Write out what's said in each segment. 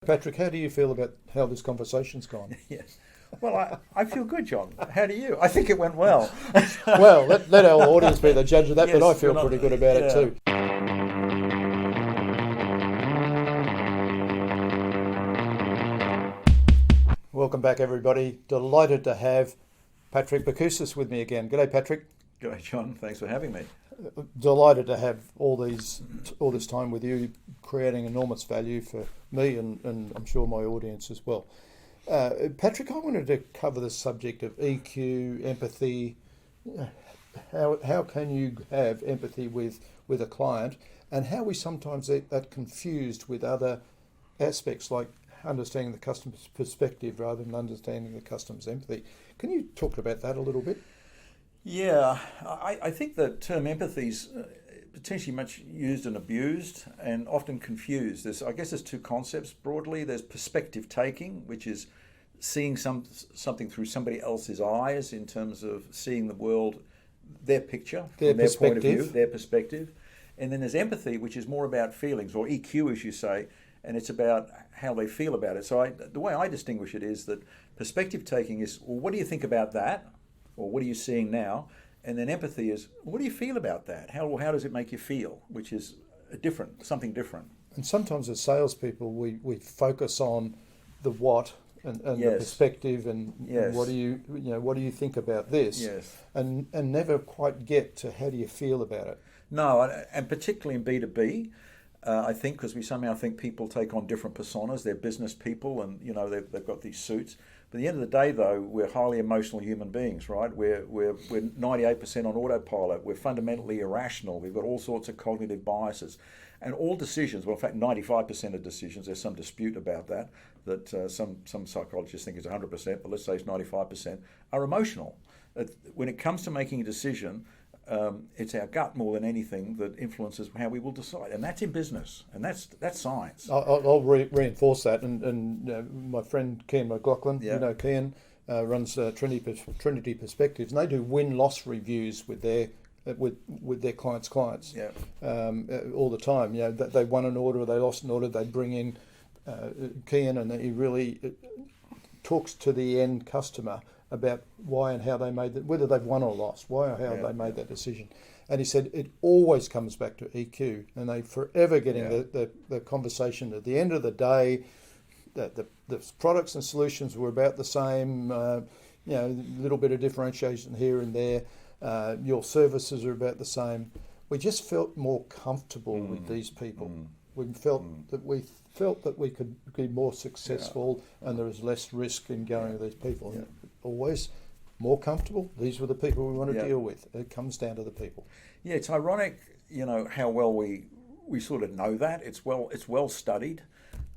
Patrick, how do you feel about how this conversation's gone? Yes. Well, I feel good, John. How do you? I think it went well. Well, let our audience be the judge of that, but I Yes, feel pretty good about it too. Welcome back, everybody. Delighted to have Patrick Bakusis with me again. G'day, Patrick. G'day, John. Thanks for having me. Delighted to have all this time with you, creating enormous value for me and I'm sure my audience as well. Patrick, I wanted to cover the subject of EQ, empathy. How can you have empathy with a client, and how we sometimes get that confused with other aspects like understanding the customer's perspective rather than understanding the customer's empathy. Can you talk about that a little bit? Yeah, I think the term empathy is potentially much used and abused and often confused. I guess there's two concepts broadly. There's perspective taking, which is seeing something through somebody else's eyes in terms of seeing the world, their picture, from their point of view, their perspective. And then there's empathy, which is more about feelings, or EQ, as you say, and it's about how they feel about it. So the way I distinguish it is that perspective taking is, well, what do you think about that? Or what are you seeing now? And then empathy is, what do you feel about that? How does it make you feel? Which is something different. And sometimes as salespeople, we focus on the what and Yes. the perspective and Yes. what do you think about this? Yes. And never quite get to how do you feel about it. No, and particularly in B2B, I think, because we somehow think people take on different personas. They're business people, and they've got these suits. But at the end of the day, though, we're highly emotional human beings, right? We're 98% on autopilot. We're fundamentally irrational. We've got all sorts of cognitive biases, and all decisions. Well, in fact, 95% of decisions. There's some dispute about that. Some psychologists think it's 100%, but let's say it's 95%. Are emotional. When it comes to making a decision, it's our gut more than anything that influences how we will decide, and that's in business, and that's science. I'll reinforce that, and my friend Kian McLaughlin, Yeah. Kian runs Trinity Perspectives, and they do win-loss reviews with their clients. Yeah. All the time. That they won an order, or they lost an order. They bring in Kian, and he really talks to the end customer about why and how they made that, whether they've won or lost, why or how they made that decision. And he said it always comes back to EQ, and they forever getting the conversation. At the end of the day, the products and solutions were about the same, a little bit of differentiation here and there. Your services are about the same. We just felt more comfortable with these people. We felt that we could be more successful, and there was less risk in going with these people. Yeah. Always more comfortable. These were the people we want to deal with. It comes down to the people. Yeah, it's ironic, how well we sort of know that. It's well studied,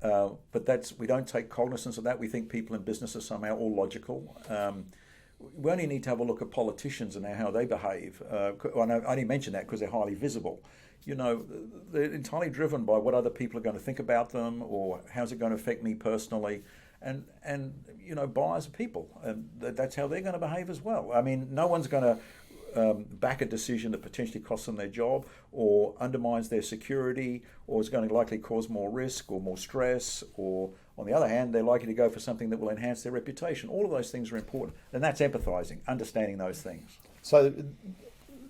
but we don't take cognizance of that. We think people in business are somehow all logical. We only need to have a look at politicians and how they behave. I only mention that because they're highly visible. They're entirely driven by what other people are going to think about them, or how's it going to affect me personally. And buyers are people, and that's how they're going to behave as well. I mean, no one's going to back a decision that potentially costs them their job, or undermines their security, or is going to likely cause more risk or more stress, or on the other hand, they're likely to go for something that will enhance their reputation. All of those things are important, and that's empathizing, understanding those things. So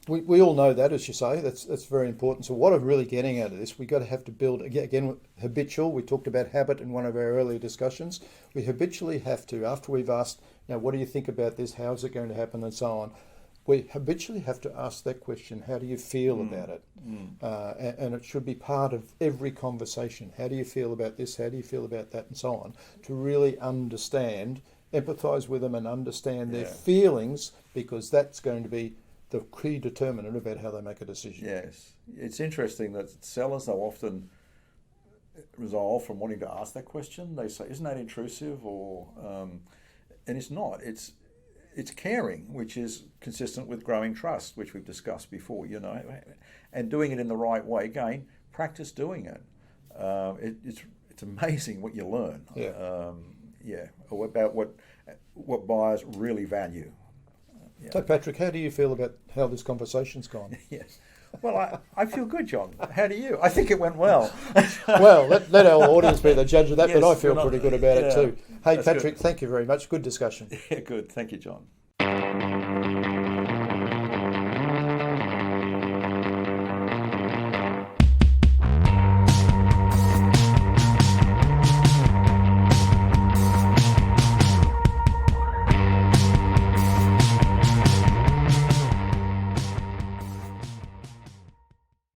we all know that, as you say, that's very important. So what I'm really getting out of this, we've got to have to build, again, habitual. We talked about habit in one of our earlier discussions. We habitually have to, after we've asked, what do you think about this? How is it going to happen? And so on. We habitually have to ask that question, how do you feel about it? And it should be part of every conversation. How do you feel about this? How do you feel about that? And so on, to really understand, empathize with them and understand their feelings, because that's going to be the key determinant about how they make a decision. Yes. It's interesting that sellers, though, often resolve from wanting to ask that question. They say, isn't that intrusive? And it's not. It's caring, which is consistent with growing trust, which we've discussed before, and doing it in the right way. Again, practice doing it. It's amazing what you learn. Or about what buyers really value. So, Patrick, how do you feel about how this conversation's gone? Yes. Well, I feel good, John. How do you? I think it went well. Well, let our audience be the judge of that, Yes, but I feel we're not- pretty good about it yeah, too. Hey, that's Patrick, good. thank you very much. Good discussion. Yeah, good. Thank you, John.